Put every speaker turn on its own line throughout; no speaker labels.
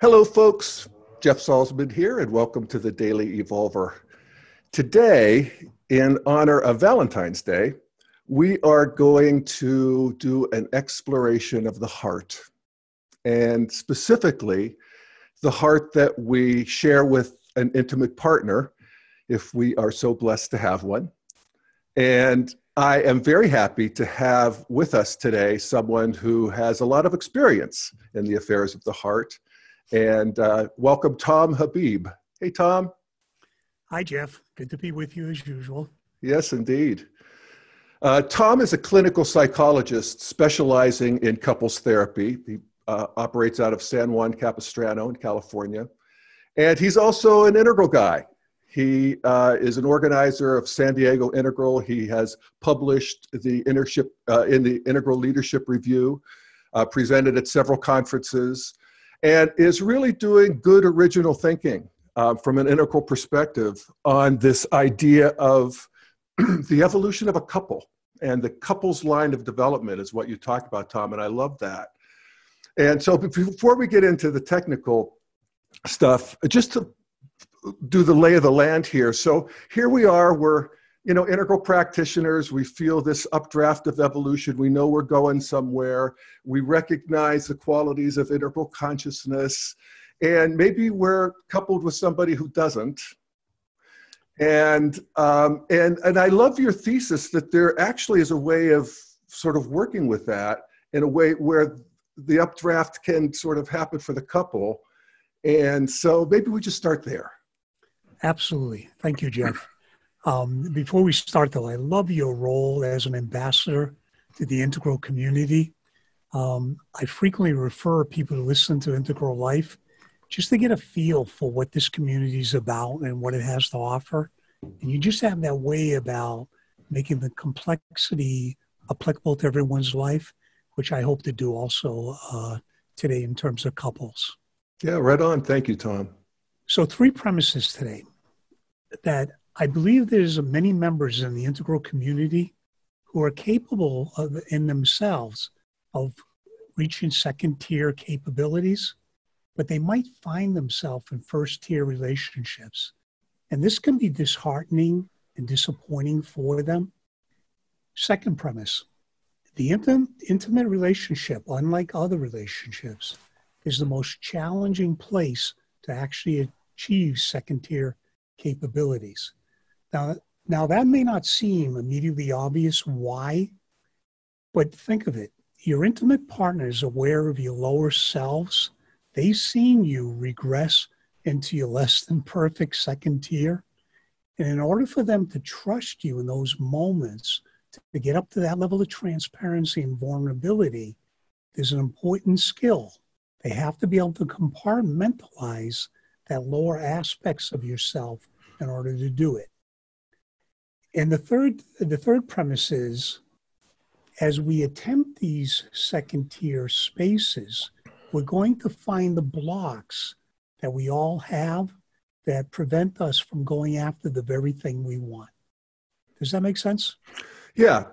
Hello, folks. Jeff Salzman here, and welcome to the Daily Evolver. Today, in honor of Valentine's Day, we are going to do an exploration of the heart, and specifically, the heart that we share with an intimate partner, if we are so blessed to have one. And I am very happy to have with us today someone who has a lot of experience in the affairs of the heart. And welcome, Tom Habib. Hey, Tom.
Hi, Jeff. Good to be with you as usual.
Yes, indeed. Tom is a clinical psychologist specializing in couples therapy. He operates out of San Juan Capistrano in California. And he's also an integral guy. He is an organizer of San Diego Integral. He has published the in the Integral Leadership Review, presented at several conferences, and is really doing good original thinking from an integral perspective on this idea of the evolution of a couple. And the couple's line of development is what you talk about, Tom, and I love that. And so before we get into the technical stuff, just to do the lay of the land here. So here we are, we're integral practitioners. We feel this updraft of evolution. We know we're going somewhere. We recognize the qualities of integral consciousness. And maybe we're coupled with somebody who doesn't. And I love your thesis that there actually is a way of sort of working with that in a way where the updraft can sort of happen for the couple. And so maybe we just start there.
Absolutely. Thank you, Jeff. Before we start, though, I love your role as an ambassador to the integral community. I frequently refer people to listen to Integral Life just to get a feel for what this community is about and what it has to offer. And you just have that way about making the complexity applicable to everyone's life, which I hope to do also today in terms of couples.
Yeah, right on. Thank you, Tom.
So 3 premises today: that I believe there's many members in the integral community who are capable of, in themselves, of reaching second-tier capabilities, but they might find themselves in first-tier relationships. And this can be disheartening and disappointing for them. Second premise: the intimate relationship, unlike other relationships, is the most challenging place to actually achieve second-tier capabilities. Now that may not seem immediately obvious why, but think of it. Your intimate partner is aware of your lower selves. They've seen you regress into your less than perfect second tier. And in order for them to trust you in those moments, to get up to that level of transparency and vulnerability, there's an important skill. They have to be able to compartmentalize that lower aspects of yourself in order to do it. And the third premise is, as we attempt these second tier spaces, we're going to find the blocks that we all have that prevent us from going after the very thing we want. Does that make sense?
Yeah,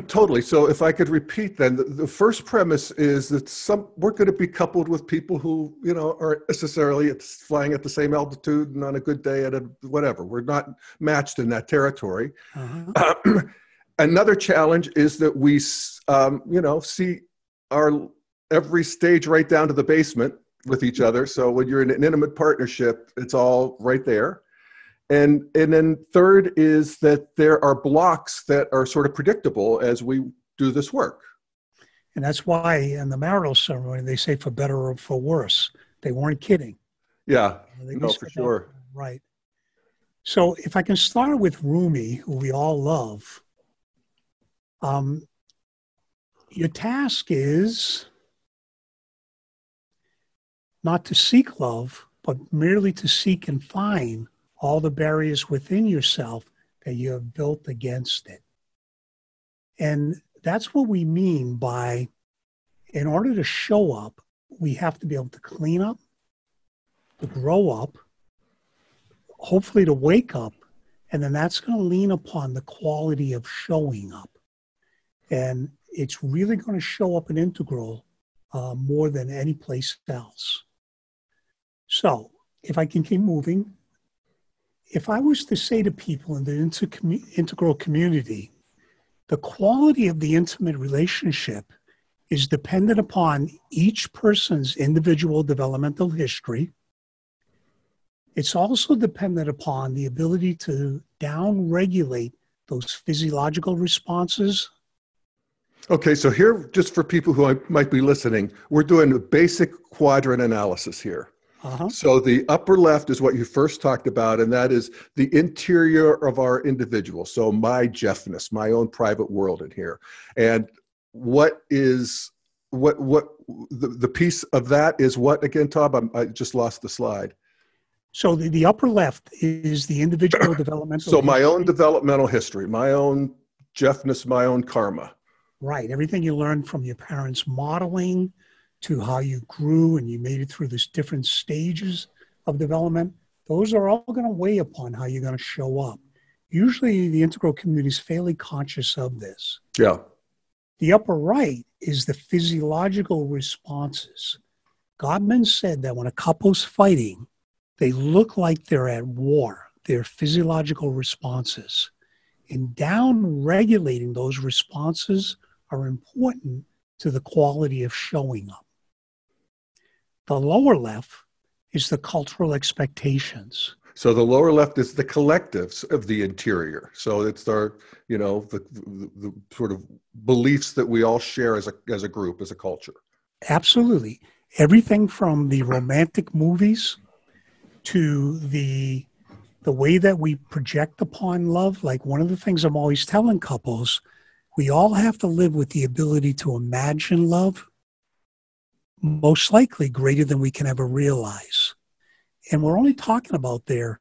totally. So if I could repeat then, the first premise is that we're going to be coupled with people who, aren't necessarily flying at the same altitude and on a good day at whatever. We're not matched in that territory. Uh-huh. Another challenge is that we, see our every stage right down to the basement with each other. So when you're in an intimate partnership, it's all right there. And then third is that there are blocks that are sort of predictable as we do this work.
And that's why in the marital ceremony, they say for better or for worse. They weren't kidding.
Yeah, no, for sure.
Right. So if I can start with Rumi, who we all love, your task is not to seek love, but merely to seek and find all the barriers within yourself that you have built against it. And that's what we mean by, in order to show up, we have to be able to clean up, to grow up, hopefully to wake up, and then that's going to lean upon the quality of showing up. And it's really going to show up in Integral more than any place else. So if I can keep moving, if I was to say to people in the integral community, the quality of the intimate relationship is dependent upon each person's individual developmental history. It's also dependent upon the ability to down-regulate those physiological responses.
Okay, so here, just for people who might be listening, we're doing a basic quadrant analysis here. So the upper left is what you first talked about, and that is the interior of our individual. So my Jeffness, my own private world in here. And what the piece of that is what again, Tom? I just lost the slide.
So the upper left is the individual developmental
So my own developmental history, my own Jeffness, my own karma.
Right. Everything you learned from your parents' modeling to how you grew and you made it through these different stages of development, those are all going to weigh upon how you're going to show up. Usually the integral community is fairly conscious of this.
Yeah.
The upper right is the physiological responses. Gottman said that when a couple's fighting, they look like they're at war. They're physiological responses. And down-regulating those responses are important to the quality of showing up. The lower left is the cultural expectations.
So the lower left is the collectives of the interior. So it's our, the sort of beliefs that we all share as a group, as a culture.
Absolutely. Everything from the romantic movies to the way that we project upon love. Like one of the things I'm always telling couples, we all have to live with the ability to imagine love, most likely greater than we can ever realize. And we're only talking about the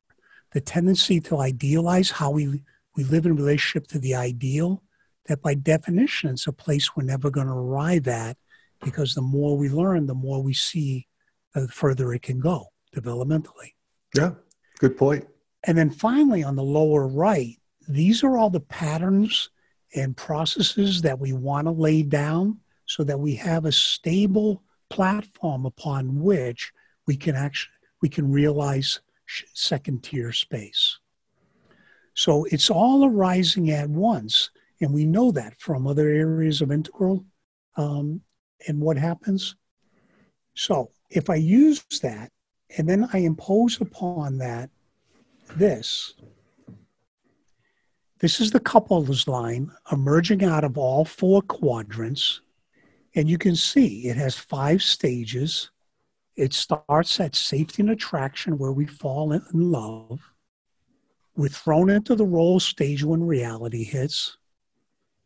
tendency to idealize how we live in relationship to the ideal, that by definition, it's a place we're never going to arrive at, because the more we learn, the more we see, the further it can go developmentally.
Yeah, good point.
And then finally, on the lower right, these are all the patterns and processes that we want to lay down so that we have a stable platform upon which we can realize second tier space. So it's all arising at once. And we know that from other areas of integral and what happens. So if I use that and then I impose upon that this is the couples line emerging out of all four quadrants. And you can see it has 5 stages. It starts at safety and attraction, where we fall in love. We're thrown into the role stage when reality hits.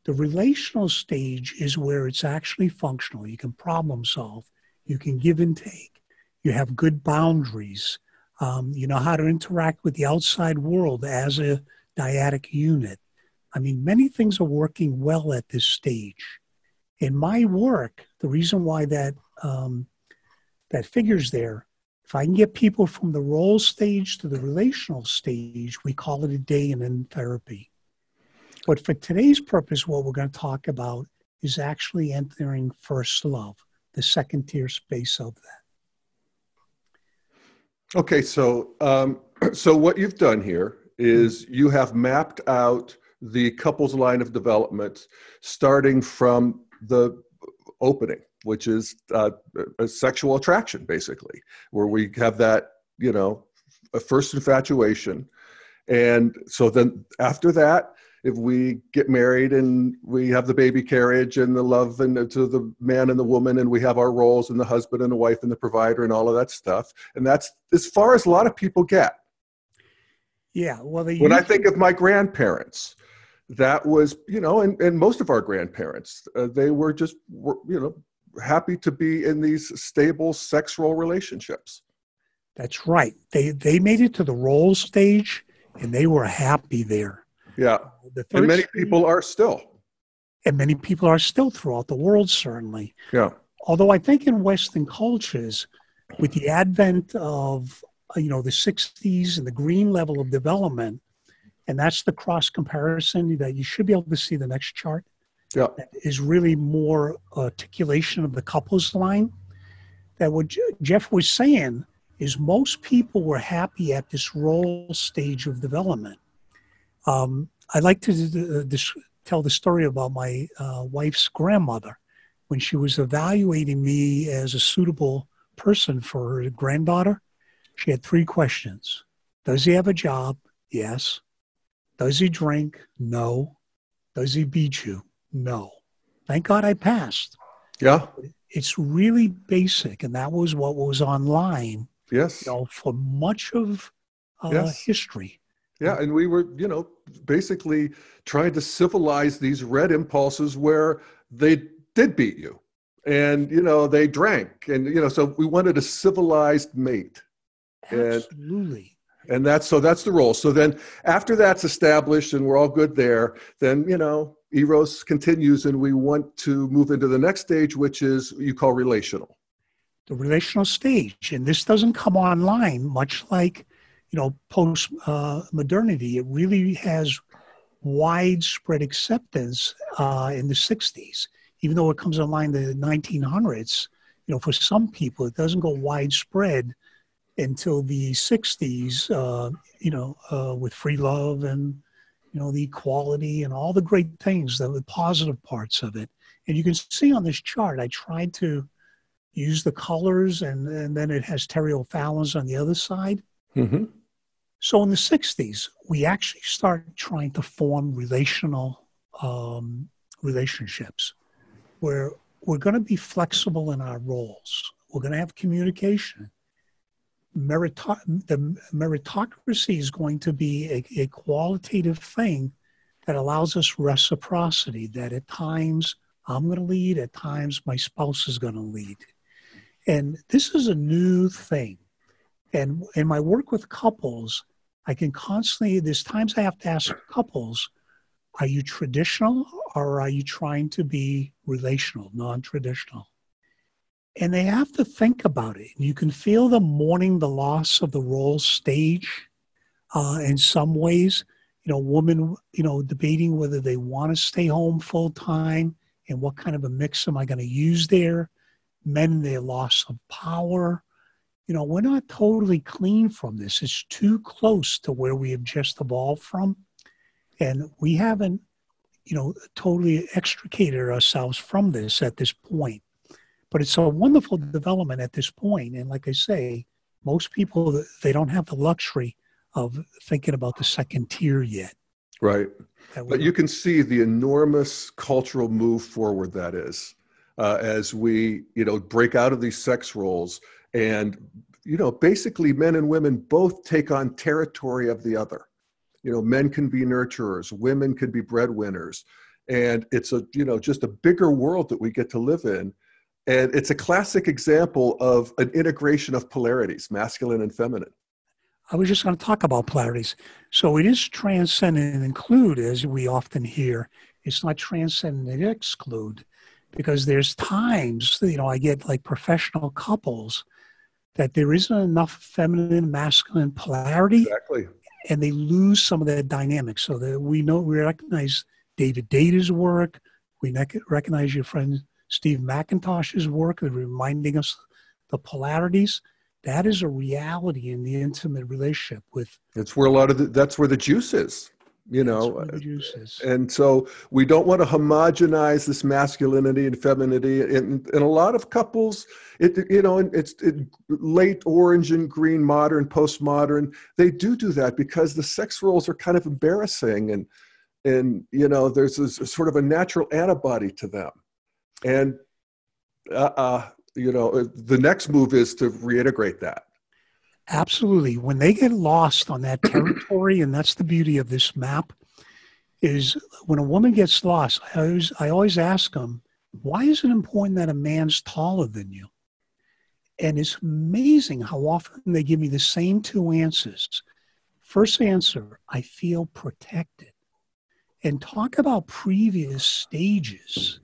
The relational stage is where it's actually functional. You can problem solve. You can give and take. You have good boundaries. You know how to interact with the outside world as a dyadic unit. I mean, many things are working well at this stage. In my work, the reason why that figure's there, if I can get people from the role stage to the relational stage, we call it a day in therapy. But for today's purpose, what we're going to talk about is actually entering first love, the second tier space of that.
Okay, so what you've done here is you have mapped out the couple's line of development starting from the opening, which is a sexual attraction, basically, where we have that, a first infatuation. And so then after that, if we get married and we have the baby carriage and the love and to the man and the woman, and we have our roles and the husband and the wife and the provider and all of that stuff. And that's as far as a lot of people get.
Yeah. Well,
when I think of my grandparents, that was, and most of our grandparents, they were just, happy to be in these stable sexual relationships.
That's right. They made it to the role stage and they were happy there.
Yeah. And many people are still.
And many people are still throughout the world, certainly.
Yeah.
Although I think in Western cultures, with the advent of, the 60s and the green level of development, and that's the cross comparison that you should be able to see the next chart.
Yeah.
That is really more articulation of the couples line. That what Jeff was saying is most people were happy at this role stage of development. I like to tell the story about my wife's grandmother. When she was evaluating me as a suitable person for her granddaughter, she had 3 questions. Does he have a job? Yes. Does he drink? No. Does he beat you? No. Thank God I passed.
Yeah.
It's really basic, and that was what was online,
Yes.
for much of
Yes.
history.
Yeah, and we were, basically trying to civilize these red impulses where they did beat you, and they drank, and so we wanted a civilized mate.
Absolutely.
And that's the role. So then after that's established and we're all good there, then Eros continues, and we want to move into the next stage, which is you call relational.
The relational stage, and this doesn't come online much like post modernity. It really has widespread acceptance in the 60s, even though it comes online in the 1900s. For some people, it doesn't go widespread until the 60s, with free love and, the equality and all the great things, the positive parts of it. And you can see on this chart, I tried to use the colors, and then it has Terry O'Fallon's on the other side.
Mm-hmm.
So in the 60s, we actually started trying to form relational relationships where we're going to be flexible in our roles. We're going to have communication. The meritocracy is going to be a qualitative thing that allows us reciprocity, that at times I'm going to lead, at times my spouse is going to lead. And this is a new thing. And in my work with couples, I can constantly, there's times I have to ask couples, are you traditional or are you trying to be relational, non-traditional? And they have to think about it. You can feel them mourning the loss of the role stage in some ways. Women, debating whether they want to stay home full time and what kind of a mix am I going to use there. Men, their loss of power. We're not totally clean from this. It's too close to where we have just evolved from. And we haven't, totally extricated ourselves from this at this point. But it's a wonderful development at this point. And like I say, most people, they don't have the luxury of thinking about the second tier yet.
Right. But you can see the enormous cultural move forward that is as we, break out of these sex roles and, basically men and women both take on territory of the other. Men can be nurturers, women can be breadwinners. And it's just a bigger world that we get to live in. And it's a classic example of an integration of polarities, masculine and feminine.
I was just going to talk about polarities. So it is transcend and include, as we often hear. It's not transcend and exclude, because there's times, I get like professional couples that there isn't enough feminine and masculine polarity.
Exactly.
And they lose some of that dynamic. So that we recognize David Data's work. We recognize your friend Steve McIntosh's work, reminding us the polarities. That is a reality in the intimate relationship with.
It's where that's where the juice is,
That's where the juice is.
And so we don't want to homogenize this masculinity and femininity. In a lot of couples, it's late orange and green, modern, postmodern. They do that because the sex roles are kind of embarrassing, and there's this sort of a natural antibody to them. And, the next move is to reintegrate that.
Absolutely. When they get lost on that territory, and that's the beauty of this map, is when a woman gets lost, I always ask them, why is it important that a man's taller than you? And it's amazing how often they give me the same 2 answers. First answer, I feel protected. And talk about previous stages.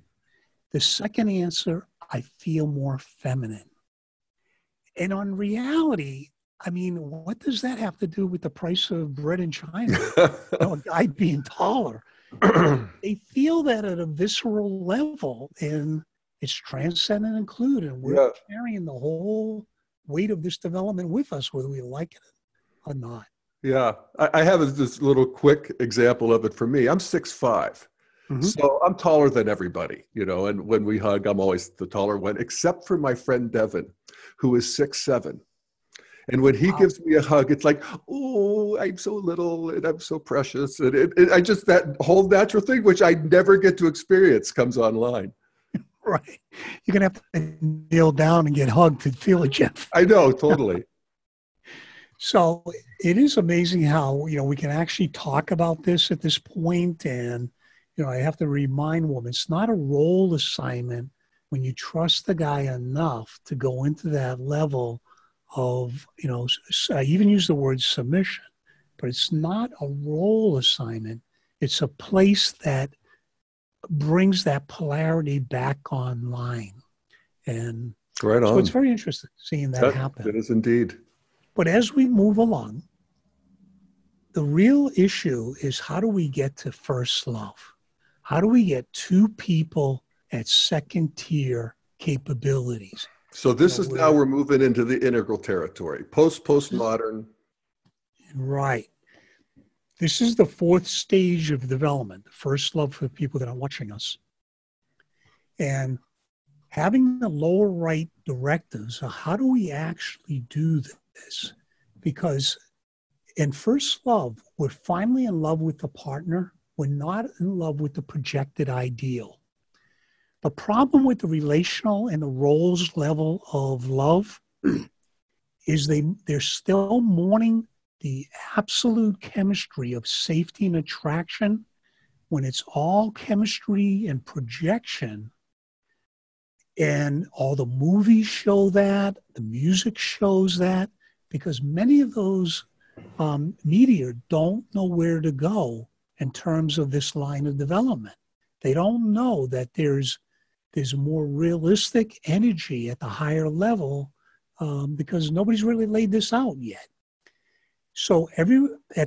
The second answer, I feel more feminine. And on reality, what does that have to do with the price of bread in China? A guy being taller. They feel that at a visceral level, and it's transcend and include, and we're carrying the whole weight of this development with us, whether we like it or not.
Yeah, I have this little quick example of it for me. I'm 6'5".
Mm-hmm.
So I'm taller than everybody, and when we hug, I'm always the taller one, except for my friend Devin, who is 6'7". And when he gives me a hug, it's like, oh, I'm so little and I'm so precious. And I just, that whole natural thing, which I never get to experience, comes online.
Right. You're going to have to kneel down and get hugged to feel it, Jeff.
I know, totally.
So it is amazing how, we can actually talk about this at this point. And, I have to remind women, it's not a role assignment when you trust the guy enough to go into that level of, I even use the word submission, but it's not a role assignment. It's a place that brings that polarity back online. And
right on.
So it's very interesting seeing that happen.
It is indeed.
But as we move along, the real issue is, how do we get to first love? How do we get two people at second tier capabilities?
So this is now we're moving into the integral territory, postmodern.
Right. This is the fourth stage of development, first love, for the people that are watching us. And having the lower right directives, so how do we actually do this? Because in first love, we're finally in love with the partner. We're not in love with the projected ideal. The problem with the relational and the roles level of love is they're still mourning the absolute chemistry of safety and attraction, when it's all chemistry and projection. And all the movies show that, the music shows that, because many of those media don't know where to go in terms of this line of development. They don't know that there's more realistic energy at the higher level, because nobody's really laid this out yet. So at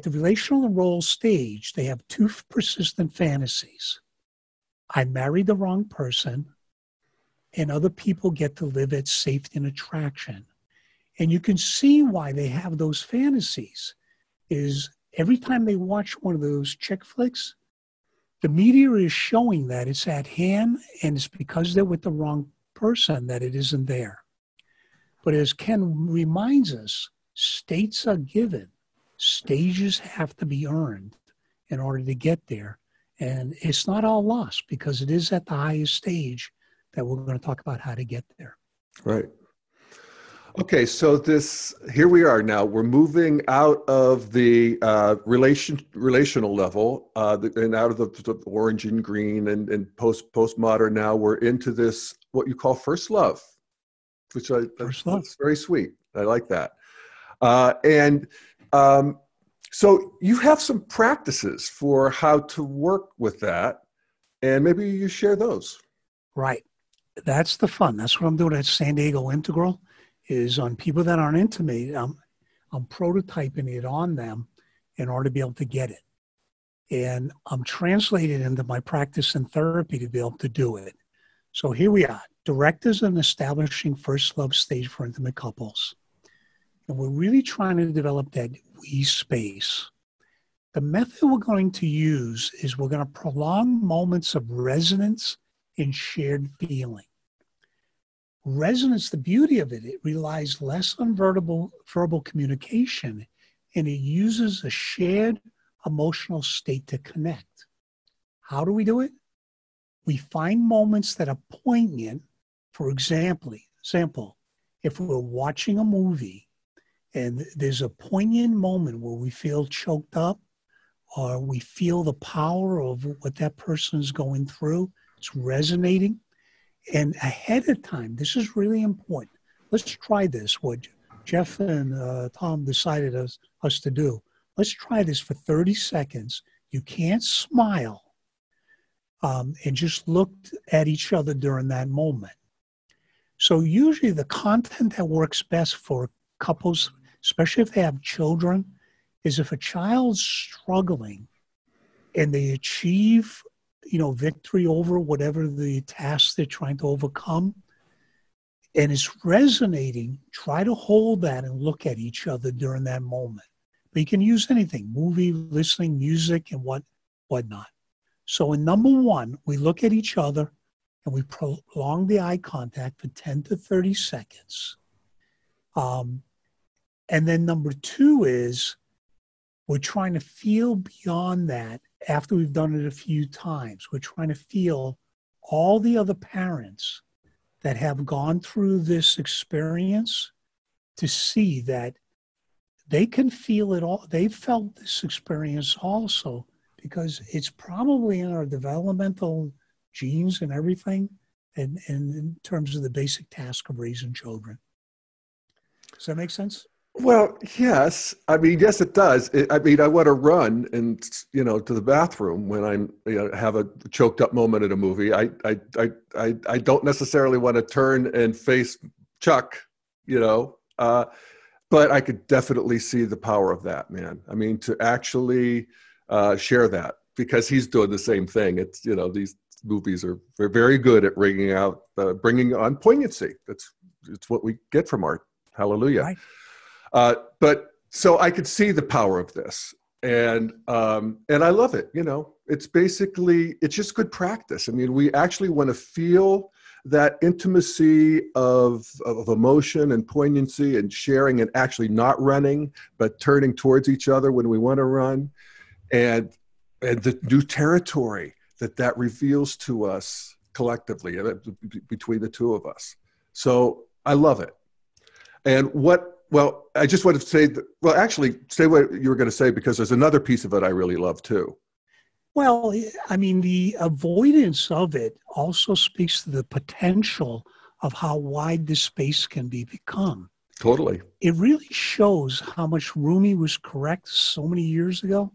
the relational and role stage, they have two persistent fantasies. I married the wrong person, and other people get to live at safety and attraction. And you can see why they have those fantasies is every time they watch one of those chick flicks, the media is showing that it's at hand, and it's because they're with the wrong person that it isn't there. But as Ken reminds us, states are given. Stages have to be earned in order to get there. And it's not all lost, because it is at the highest stage that we're going to talk about how to get there.
Right. Okay, so here we are now. We're moving out of the relational level and out of the orange and green and postmodern. Now we're into this, what you call first love, which that's very sweet. I like that. So you have some practices for how to work with that, and maybe you share those.
Right. That's the fun. That's what I'm doing at San Diego Integral, is on people that aren't intimate. I'm prototyping it on them in order to be able to get it. And I'm translating it into my practice in therapy to be able to do it. So here we are, directives in establishing first love stage for intimate couples. And we're really trying to develop that we space. The method we're going to use is we're going to prolong moments of resonance and shared feeling. Resonance, the beauty of it, it relies less on verbal communication, and it uses a shared emotional state to connect. How do we do it? We find moments that are poignant. For example, if we're watching a movie and there's a poignant moment where we feel choked up, or we feel the power of what that person is going through, it's resonating. And ahead of time, this is really important. Let's try this, what Jeff and Tom decided us to do. Let's try this for 30 seconds. You can't smile, and just look at each other during that moment. So usually the content that works best for couples, especially if they have children, is if a child's struggling and they achieve victory over whatever the task they're trying to overcome, and it's resonating, try to hold that and look at each other during that moment. But you can use anything, movie, listening, music, and whatnot. So in number one, we look at each other and we prolong the eye contact for 10 to 30 seconds. And then number two is we're trying to feel beyond that after we've done it a few times. We're trying to feel all the other parents that have gone through this experience to see that they can feel it all. They've felt this experience also because it's probably in our developmental genes and everything, and in terms of the basic task of raising children. Does that make sense?
Well, yes. I mean, yes, it does. I mean, I want to run and, to the bathroom when I'm, have a choked up moment in a movie. I don't necessarily want to turn and face Chuck, but I could definitely see the power of that, man. I mean, to actually share that, because he's doing the same thing. It's, these movies are very good at bringing on poignancy. It's what we get from art. Hallelujah.
Right.
But so I could see the power of this, and I love it. It's just good practice. I mean, we actually want to feel that intimacy of emotion and poignancy and sharing, and actually not running, but turning towards each other when we want to run, and the new territory that reveals to us collectively between the two of us. So I love it. And well, I just wanted to say, actually say what you were going to say, because there's another piece of it I really love too.
Well, I mean, the avoidance of it also speaks to the potential of how wide this space can become.
Totally.
It really shows how much Rumi was correct so many years ago.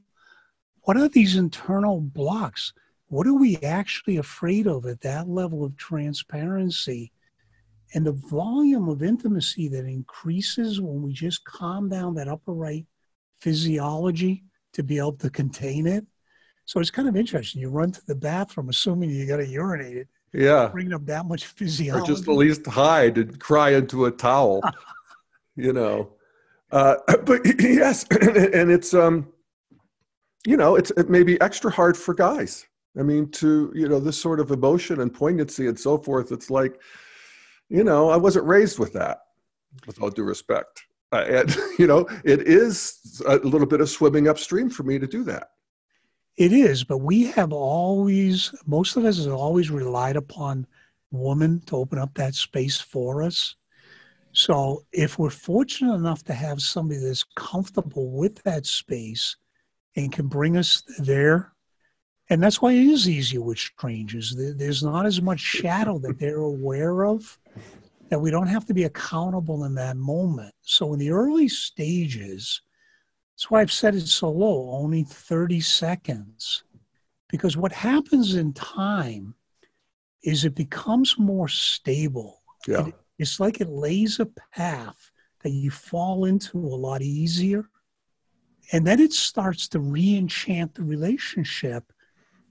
What are these internal blocks? What are we actually afraid of at that level of transparency? And the volume of intimacy that increases when we just calm down that upper right physiology to be able to contain it. So it's kind of interesting. You run to the bathroom, assuming you got to urinate it.
Yeah.
Bringing up that much physiology.
Or just at least hide and cry into a towel, But yes, and it's, it may be extra hard for guys. I mean, this sort of emotion and poignancy and so forth, it's like, I wasn't raised with that, with all due respect. And, it is a little bit of swimming upstream for me to do that.
It is, but most of us have always relied upon women to open up that space for us. So if we're fortunate enough to have somebody that's comfortable with that space and can bring us there, and that's why it is easier with strangers. There's not as much shadow that they're aware of, that we don't have to be accountable in that moment. So in the early stages, that's why I've said it so low, only 30 seconds. Because what happens in time is it becomes more stable.
Yeah.
It's like it lays a path that you fall into a lot easier. And then it starts to re-enchant the relationship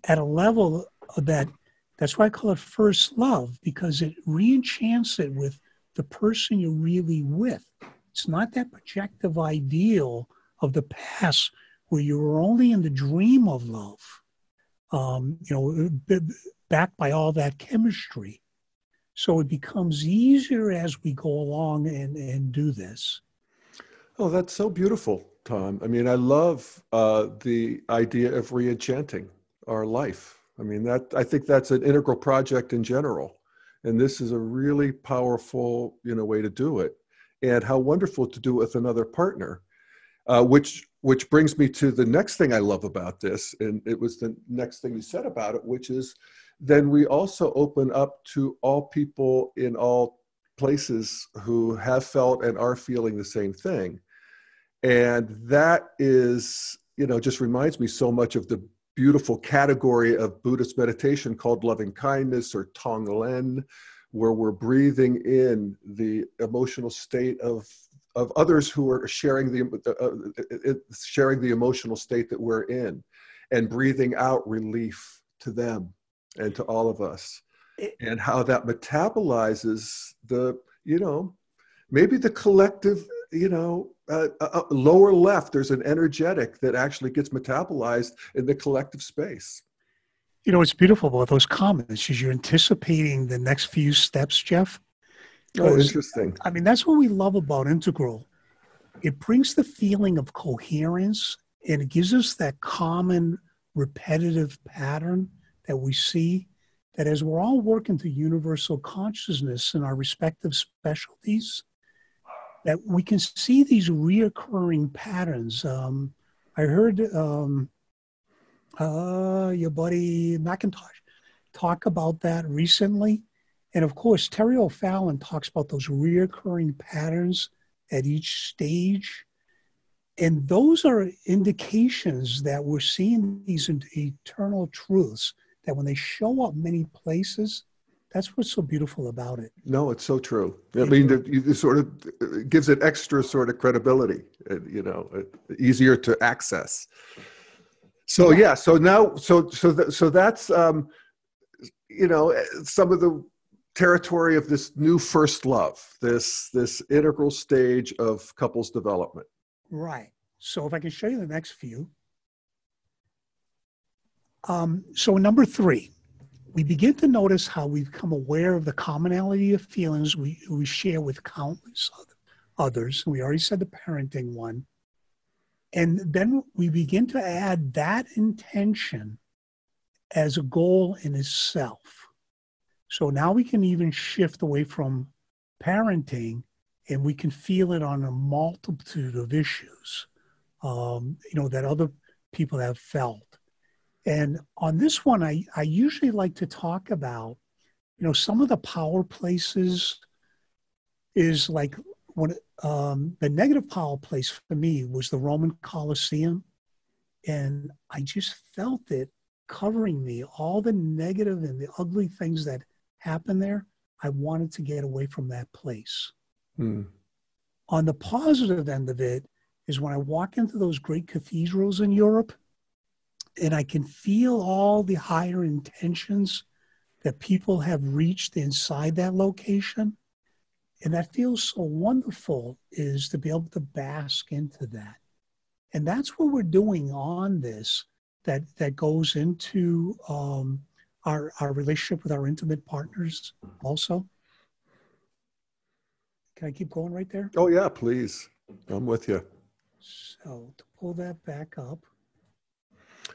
at a level that's why I call it first love, because it re-enchants it with the person you're really with. It's not that projective ideal of the past where you were only in the dream of love, backed by all that chemistry. So it becomes easier as we go along and do this.
Oh, that's so beautiful, Tom. I mean, I love the idea of re-enchanting our life. I mean, I think that's an integral project in general. And this is a really powerful, way to do it. And how wonderful to do it with another partner, which brings me to the next thing I love about this. And it was the next thing you said about it, which is then we also open up to all people in all places who have felt and are feeling the same thing. And that is, just reminds me so much of the beautiful category of Buddhist meditation called loving kindness, or Tonglen, where we're breathing in the emotional state of others who are sharing the emotional state that we're in, and breathing out relief to them and to all of us, and how that metabolizes the you know, maybe the collective, lower left, there's an energetic that actually gets metabolized in the collective space.
You know, what's beautiful about those comments is you're anticipating the next few steps, Jeff.
Oh,
Because,
interesting.
I mean, that's what we love about Integral. It brings the feeling of coherence, and it gives us that common repetitive pattern that we see, that as we're all working to universal consciousness in our respective specialties, that we can see these reoccurring patterns. I heard your buddy McIntosh talk about that recently. And of course, Terry O'Fallon talks about those reoccurring patterns at each stage. And those are indications that we're seeing these eternal truths, that when they show up many places, that's what's so beautiful about it.
No, it's so true. I mean, it sort of gives it extra sort of credibility, easier to access. So yeah, so now, so that's some of the territory of this new first love, this integral stage of couples development.
Right. So if I can show you the next few. So number 3, we begin to notice how we become aware of the commonality of feelings we share with countless others. We already said the parenting one. And then we begin to add that intention as a goal in itself. So now we can even shift away from parenting, and we can feel it on a multitude of issues, that other people have felt. And on this one, I usually like to talk about, some of the power places is like when the negative power place for me was the Roman Colosseum. And I just felt it covering me, all the negative and the ugly things that happened there. I wanted to get away from that place. On the positive end of it is when I walk into those great cathedrals in Europe, and I can feel all the higher intentions that people have reached inside that location. And that feels so wonderful, is to be able to bask into that. And that's what we're doing on this, that goes into our relationship with our intimate partners also. Can I keep going right there?
Oh yeah, please. I'm with you.
So to pull that back up.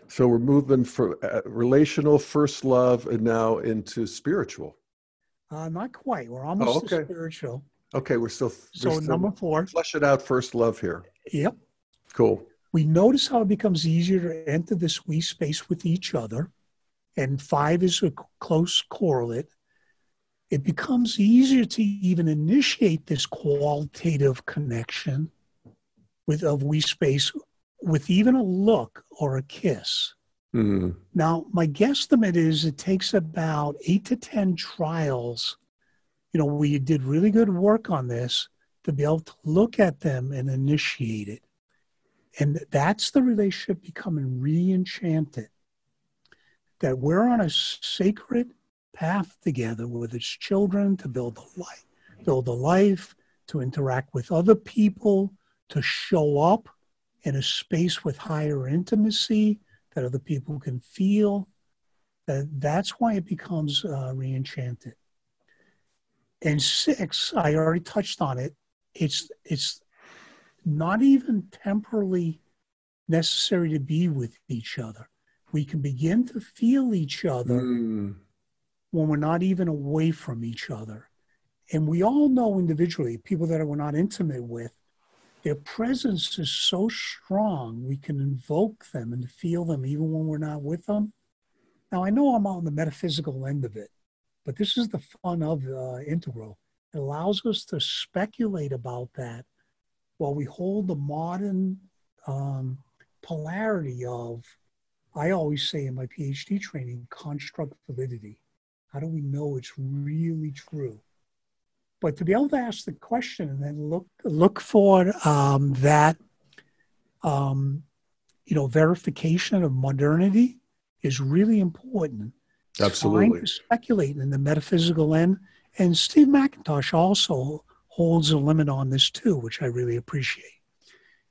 So we're moving from relational, first love, and now into spiritual.
Not quite. We're almost to spiritual.
Okay, we're still
number 4.
Flesh it out, first love here.
Yep.
Cool.
We notice how it becomes easier to enter this we space with each other. And 5 is a close correlate. It becomes easier to even initiate this qualitative connection of we space with even a look or a kiss. Now, my guesstimate is it takes about 8 to 10 trials. We did really good work on this to be able to look at them and initiate it. And that's the relationship becoming re-enchanted. That we're on a sacred path together with its children to build a life, to interact with other people, to show up in a space with higher intimacy that other people can feel. That's why it becomes re-enchanted. And 6, I already touched on it. It's not even temporally necessary to be with each other. We can begin to feel each other when we're not even away from each other. And we all know individually, people that we're not intimate with, their presence is so strong, we can invoke them and feel them even when we're not with them. Now, I know I'm on the metaphysical end of it, but this is the fun of Integral. It allows us to speculate about that while we hold the modern polarity of, I always say in my PhD training, construct validity. How do we know it's really true? But to be able to ask the question and then look for that, verification of modernity is really important.
Absolutely.
It's fine to speculate in the metaphysical end And Steve McIntosh also holds a limit on this too, which I really appreciate.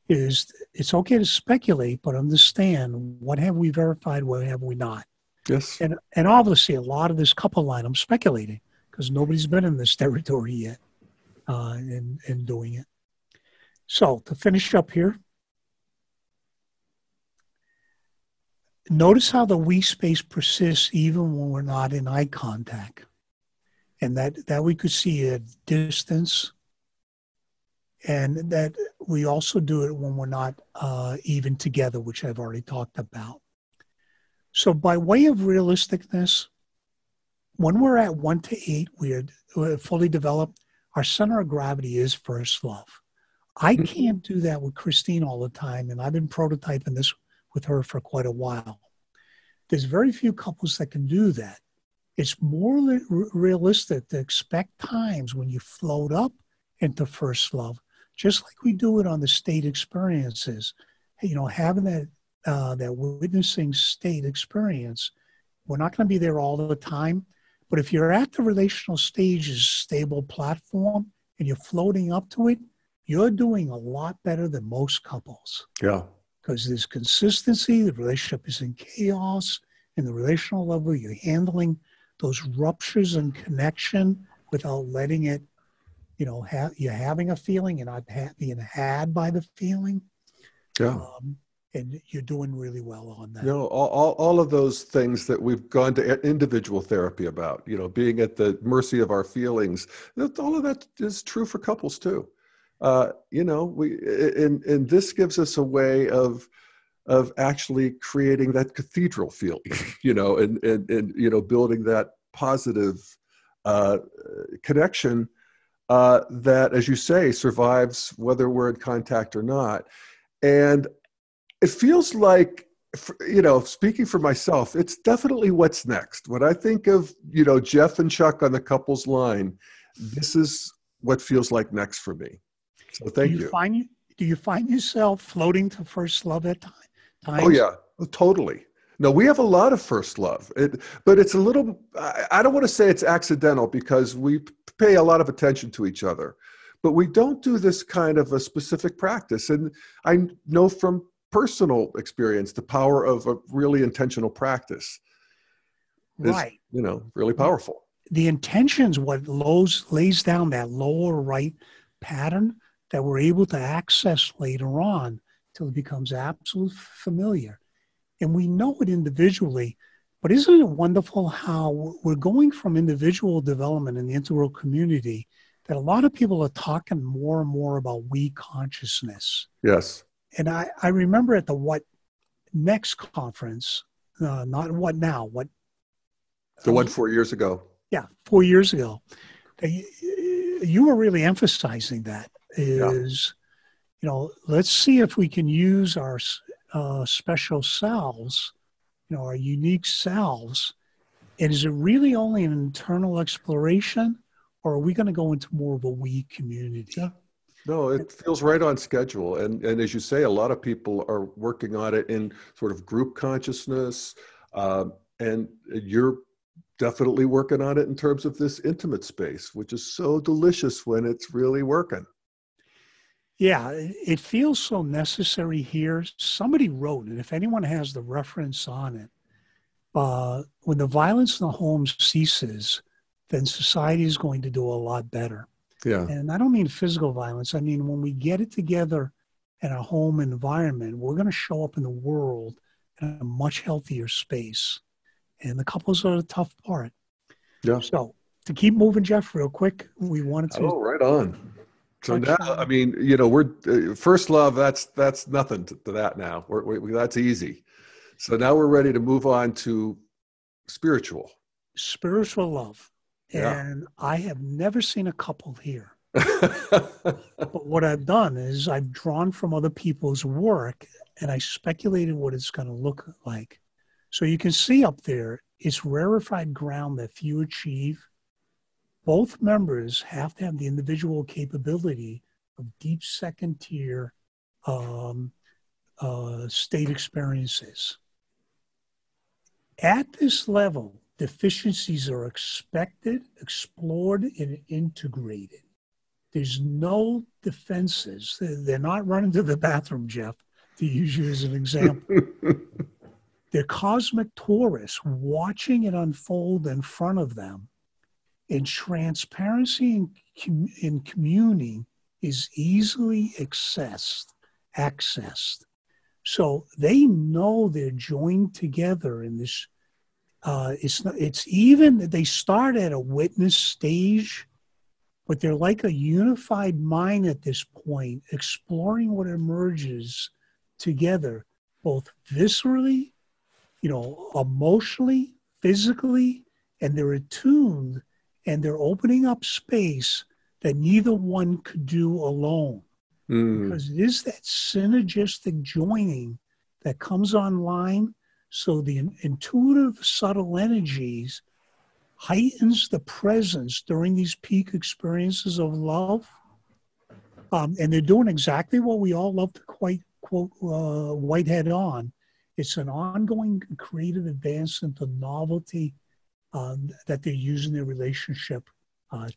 Is it's okay to speculate, but understand what have we verified, what have we not.
Yes.
And obviously, a lot of this couple line, I'm speculating because nobody's been in this territory yet in doing it. So to finish up here, notice how the we space persists even when we're not in eye contact, and that we could see a distance, and that we also do it when we're not even together, which I've already talked about. So by way of realisticness, when we're at 1 to 8, we're fully developed. Our center of gravity is first love. I can't do that with Christine all the time, and I've been prototyping this with her for quite a while. There's very few couples that can do that. It's more realistic to expect times when you float up into first love, just like we do it on the state experiences. You know, having that witnessing state experience, we're not going to be there all the time. But if you're at the relational stage's stable platform and you're floating up to it, you're doing a lot better than most couples.
Yeah.
Because there's consistency, the relationship is in chaos, and the relational level, you're handling those ruptures in connection without letting it, you know, you're having a feeling and not being had by the feeling.
Yeah.
And you're doing really well on that.
You know, all of those things that we've gone to individual therapy about, you know, being at the mercy of our feelings, all of that is true for couples too. You know, and this gives us a way of actually creating that cathedral feeling, you know, and you know, building that positive connection that, as you say, survives whether we're in contact or not. And it feels like, you know, speaking for myself, it's definitely what's next. When I think of, you know, Jeff and Chuck on the couples line, this is what feels like next for me. So thank you.
Do you find yourself floating to first love at times?
Oh yeah, totally. No, we have a lot of first love, but it's a little, I don't want to say it's accidental because we pay a lot of attention to each other, but we don't do this kind of a specific practice. And I know from personal experience, the power of a really intentional practice is, you know, really powerful.
The intention's what lays down that lower right pattern that we're able to access later on till it becomes absolutely familiar. And we know it individually, but isn't it wonderful how we're going from individual development in the integral community that a lot of people are talking more and more about we consciousness.
Yes.
And I remember at the What Next conference, not What Now, what?
The one 4 years ago.
Yeah, 4 years ago. You were really emphasizing that is, you know, let's see if we can use our special selves, you know, our unique selves. And is it really only an internal exploration, or are we going to go into more of a we community?
Yeah. No, it feels right on schedule. And as you say, a lot of people are working on it in sort of group consciousness. And you're definitely working on it in terms of this intimate space, which is so delicious when it's really working.
Yeah, it feels so necessary here. Somebody wrote, and if anyone has the reference on it, when the violence in the home ceases, then society is going to do a lot better.
Yeah.
And I don't mean physical violence. I mean, when we get it together in a home environment, we're going to show up in the world in a much healthier space. And the couples are the tough part.
Yeah.
So to keep moving, Jeff, real quick, we wanted to.
Oh, right on. So now, I mean, you know, we're first love. That's nothing to that now. That's easy. So now we're ready to move on to spiritual
love.
Yeah.
And I have never seen a couple here. But what I've done is I've drawn from other people's work and I speculated what it's going to look like. So you can see up there, it's rarefied ground that few achieve. Both members have to have the individual capability of deep second tier state experiences. At this level, deficiencies are expected, explored, and integrated. There's no defenses. They're not running to the bathroom, Jeff, to use you as an example. They're cosmic tourists watching it unfold in front of them. And transparency in communing is easily accessed. So they know they're joined together in this. It's even, they start at a witness stage, but they're like a unified mind at this point, exploring what emerges together, both viscerally, emotionally, physically, and they're attuned and they're opening up space that neither one could do alone. Because it is that synergistic joining that comes online. So the intuitive, subtle energies heightens the presence during these peak experiences of love. And they're doing exactly what we all love to quote Whitehead on. It's an ongoing creative advance into novelty that they're using their relationship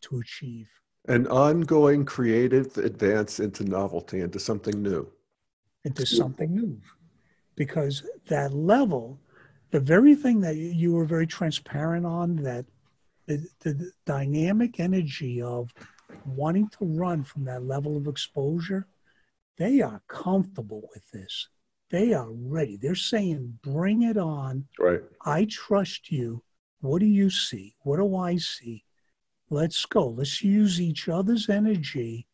to achieve.
An ongoing creative advance into novelty, into something new.
Into something new. Because that level, the very thing that you were very transparent on, that the dynamic energy of wanting to run from that level of exposure, they are comfortable with this. They are ready. They're saying, bring it on.
Right.
I trust you. What do you see? What do I see? Let's go. Let's use each other's energy.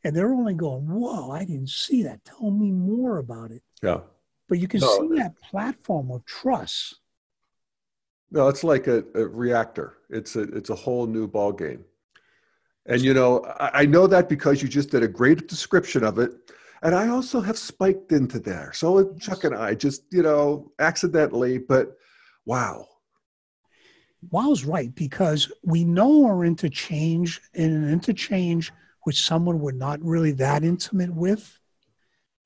And they're only going, whoa, I didn't see that. Tell me more about it.
Yeah.
But you can see that platform of trust.
No, it's like a reactor. It's a whole new ball game. And, I know that because you just did a great description of it. And I also have spiked into there. So Chuck and I just, accidentally, but wow.
Wow's right, because we know we're interchange in an interchange with someone we're not really that intimate with,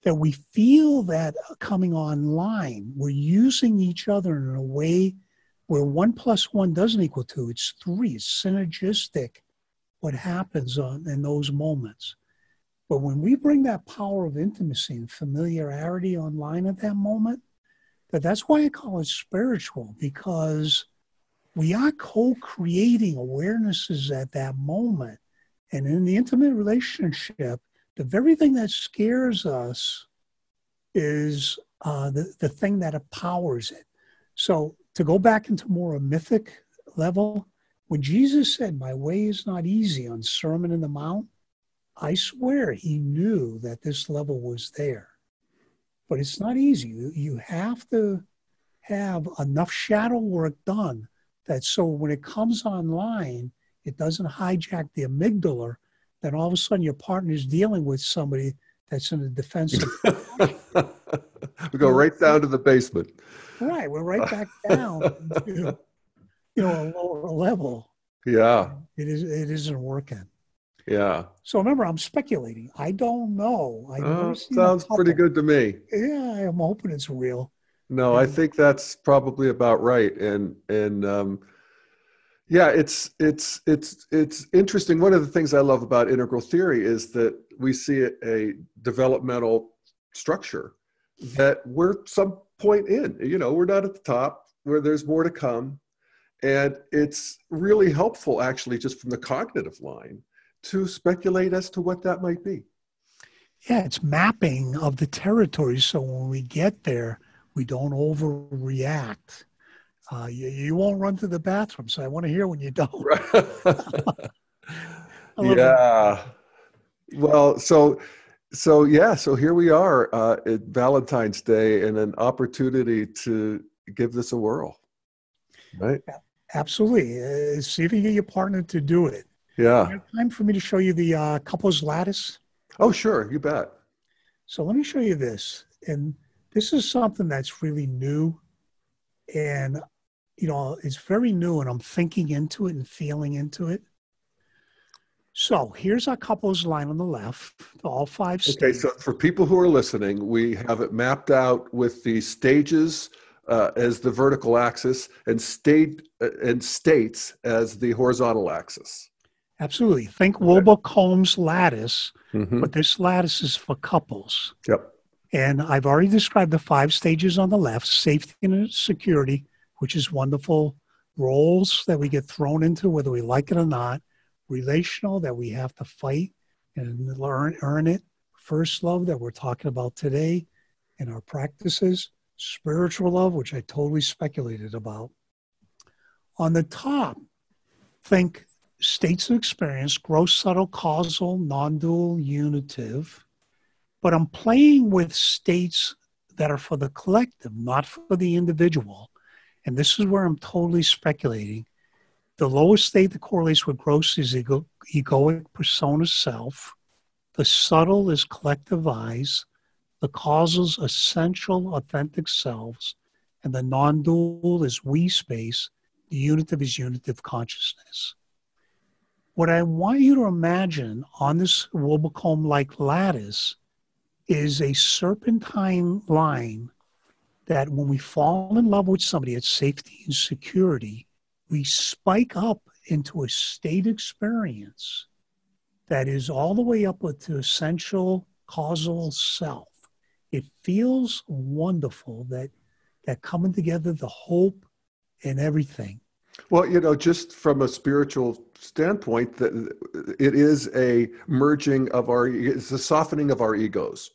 that we feel that coming online, we're using each other in a way where 1 + 1 doesn't equal 2, it's 3, it's synergistic what happens in those moments. But when we bring that power of intimacy and familiarity online at that moment, that's why I call it spiritual, because we are co-creating awarenesses at that moment. And in the intimate relationship, the very thing that scares us is the thing that empowers it. So to go back into more a mythic level, when Jesus said, my way is not easy on Sermon on the Mount, I swear he knew that this level was there. But it's not easy. You have to have enough shadow work done that so when it comes online, it doesn't hijack the amygdala, then all of a sudden your partner is dealing with somebody that's in a defensive.
We go right down to the basement.
Right. We're right back down to, a lower level.
Yeah.
It isn't working.
Yeah.
So remember, I'm speculating. I don't know.
Sounds pretty good to me.
Yeah, I'm hoping it's real.
No, I think that's probably about right. And yeah, it's interesting. One of the things I love about integral theory is that we see a developmental structure that we're some point in. We're not at the top, where there's more to come. And it's really helpful, actually, just from the cognitive line, to speculate as to what that might be.
Yeah, it's mapping of the territory. So when we get there, we don't overreact. You won't run to the bathroom, so I want to hear when you don't.
Yeah. Well, so here we are at Valentine's Day, and an opportunity to give this a whirl. Right?
Absolutely. See if you get your partner to do it.
Yeah.
You have time for me to show you the couples lattice?
Oh, sure. You bet.
So let me show you this. And this is something that's really new. And, it's very new, and I'm thinking into it and feeling into it. So here's our couples line on the left, all 5 stages.
Okay, so for people who are listening, we have it mapped out with the stages as the vertical axis, and states as the horizontal axis.
Absolutely. Think
Okay.
Wilbur-Combs lattice,
Mm-hmm.
but this lattice is for couples.
Yep.
And I've already described the 5 stages on the left: safety and security, which is wonderful; roles that we get thrown into, whether we like it or not; relational, that we have to fight and earn it; first love, that we're talking about today in our practices; spiritual love, which I totally speculated about. On the top, think states of experience: gross, subtle, causal, non-dual, unitive. But I'm playing with states that are for the collective, not for the individual. And this is where I'm totally speculating. The lowest state that correlates with gross is egoic persona self. The subtle is collective eyes. The causal is essential authentic selves. And the non-dual is we space. The unitive is unitive consciousness. What I want you to imagine on this Wilbur-Comb-like lattice is a serpentine line that when we fall in love with somebody at safety and security, we spike up into a state experience that is all the way up to essential causal self. It feels wonderful, that coming together, the hope and everything.
Well, just from a spiritual standpoint, that it is a merging of it's a softening of our egos.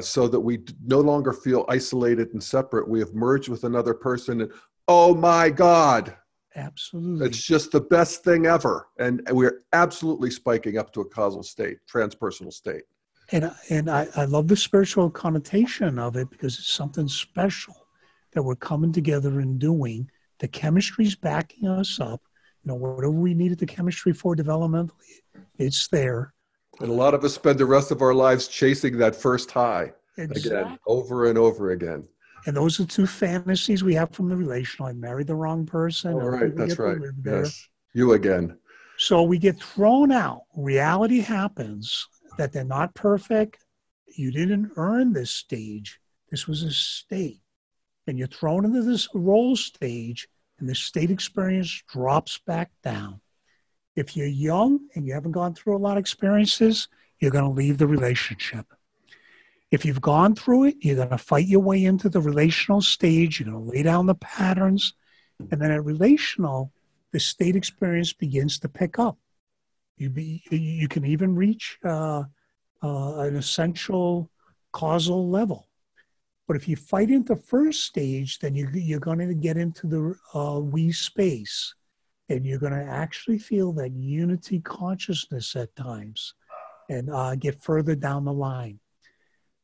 So that we no longer feel isolated and separate. We have merged with another person, and oh my God,
Absolutely,
it's just the best thing ever. And we're absolutely spiking up to a causal state, transpersonal state.
And I love the spiritual connotation of it, because it's something special that we're coming together and doing. The chemistry's backing us up. Whatever we needed the chemistry for developmentally, it's there.
And a lot of us spend the rest of our lives chasing that first high
Exactly.
again, over and over again.
And those are 2 fantasies we have from the relational. I married the wrong person.
All right, that's right.
There.
Yes, you again.
So we get thrown out. Reality happens that they're not perfect. You didn't earn this stage. This was a state. And you're thrown into this role stage, and the state experience drops back down. If you're young and you haven't gone through a lot of experiences, you're going to leave the relationship. If you've gone through it, you're going to fight your way into the relational stage. You're going to lay down the patterns. And then at relational, the state experience begins to pick up. You can even reach an essential causal level. But if you fight into first stage, then you're going to get into the we space. And you're going to actually feel that unity consciousness at times, and get further down the line.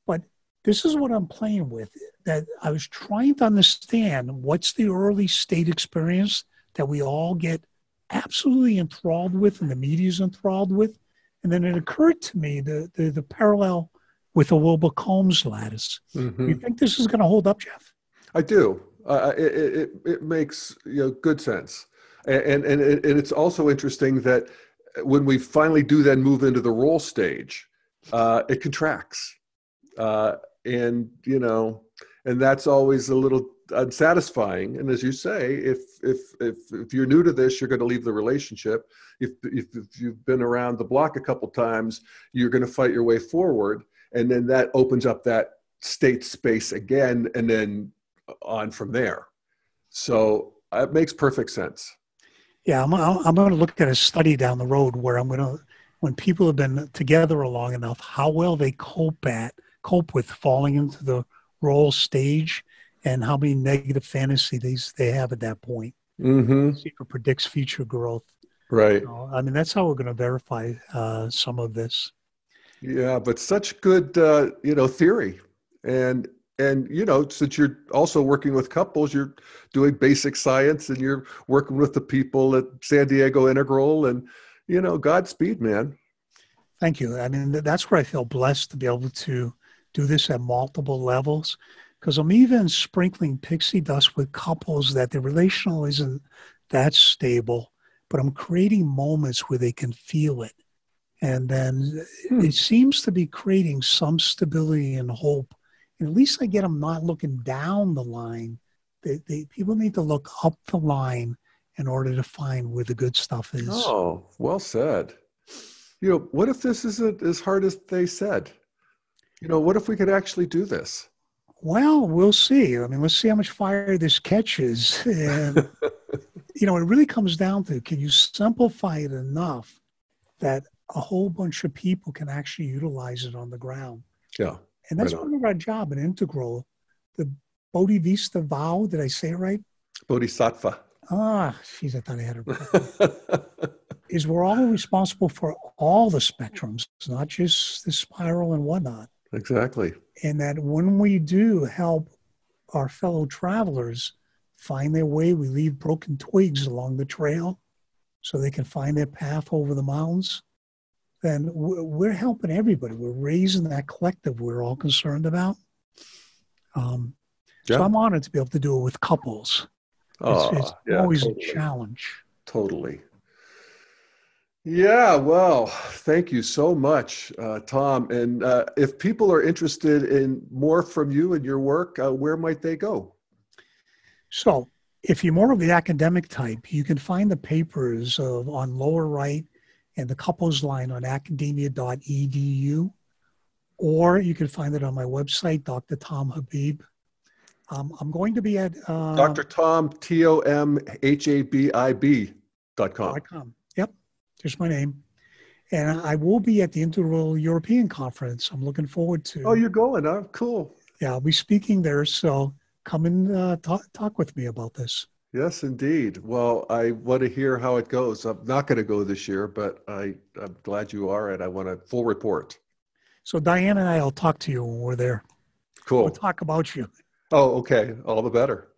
But this is what I'm playing with, that I was trying to understand what's the early state experience that we all get absolutely enthralled with, and the media's enthralled with. And then it occurred to me the parallel with the Wilbur-Combs lattice.
Mm-hmm.
Do you think this is going to hold up, Jeff?
I do. It makes good sense. And it's also interesting that when we finally do then move into the role stage, it contracts. And that's always a little unsatisfying. And as you say, if you're new to this, you're going to leave the relationship. If you've been around the block a couple times, you're going to fight your way forward. And then that opens up that state space again, and then on from there. So it makes perfect sense.
Yeah, I'm going to look at a study down the road where when people have been together long enough, how well they cope with falling into the role stage, and how many negative fantasies they have at that point.
Mm-hmm.
See if it predicts future growth.
Right.
That's how we're going to verify some of this.
Yeah, but such good, theory. And since you're also working with couples, you're doing basic science, and you're working with the people at San Diego Integral, and, Godspeed, man.
Thank you. That's where I feel blessed to be able to do this at multiple levels, because I'm even sprinkling pixie dust with couples that the relational isn't that stable, but I'm creating moments where they can feel it. And then it seems to be creating some stability and hope. And at least I get them not looking down the line, People need to look up the line in order to find where the good stuff is.
Oh, well said. What if this isn't as hard as they said? What if we could actually do this?
Well, we'll see. I mean, let's see how much fire this catches. And, it really comes down to, can you simplify it enough that a whole bunch of people can actually utilize it on the ground?
Yeah.
And that's part of our job in Integral. The Bodhisattva vow, did I say it right?
Bodhisattva.
Jeez, I thought I had it right. Is we're all responsible for all the spectrums, not just the spiral and whatnot.
Exactly.
And that when we do help our fellow travelers find their way, we leave broken twigs along the trail so they can find their path over the mountains, then we're helping everybody. We're raising that collective we're all concerned about. So I'm honored to be able to do it with couples. It's always totally a challenge.
Totally. Yeah, well, thank you so much, Tom. And if people are interested in more from you and your work, where might they go? So if you're more of the academic type, you can find the papers on lower right and the couples line on academia.edu, or you can find it on my website, Dr. Tom Habib. I'm going to be at Dr. Tom, TOMHABIB.com. Yep, there's my name. And I will be at the Integral European Conference. I'm looking forward to. Oh, you're going, huh? Cool. Yeah, I'll be speaking there. So come and talk with me about this. Yes, indeed. Well, I want to hear how it goes. I'm not going to go this year, but I'm glad you are, and I want a full report. So Diane and I will talk to you when we're there. Cool. We'll talk about you. Oh, okay. All the better.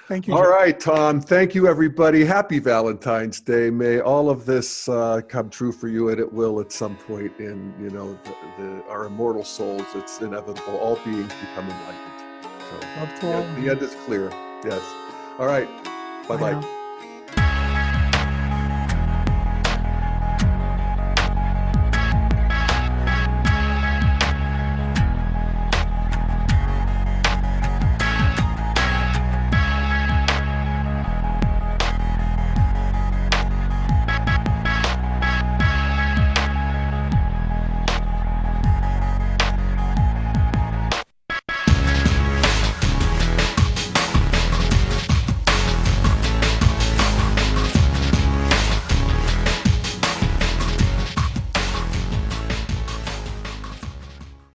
Thank you. All right, Tom. Thank you, everybody. Happy Valentine's Day. May all of this come true for you, and it will at some point in, our immortal souls. It's inevitable. All beings become enlightened. So, the end is clear. Yes. All right. Bye-bye.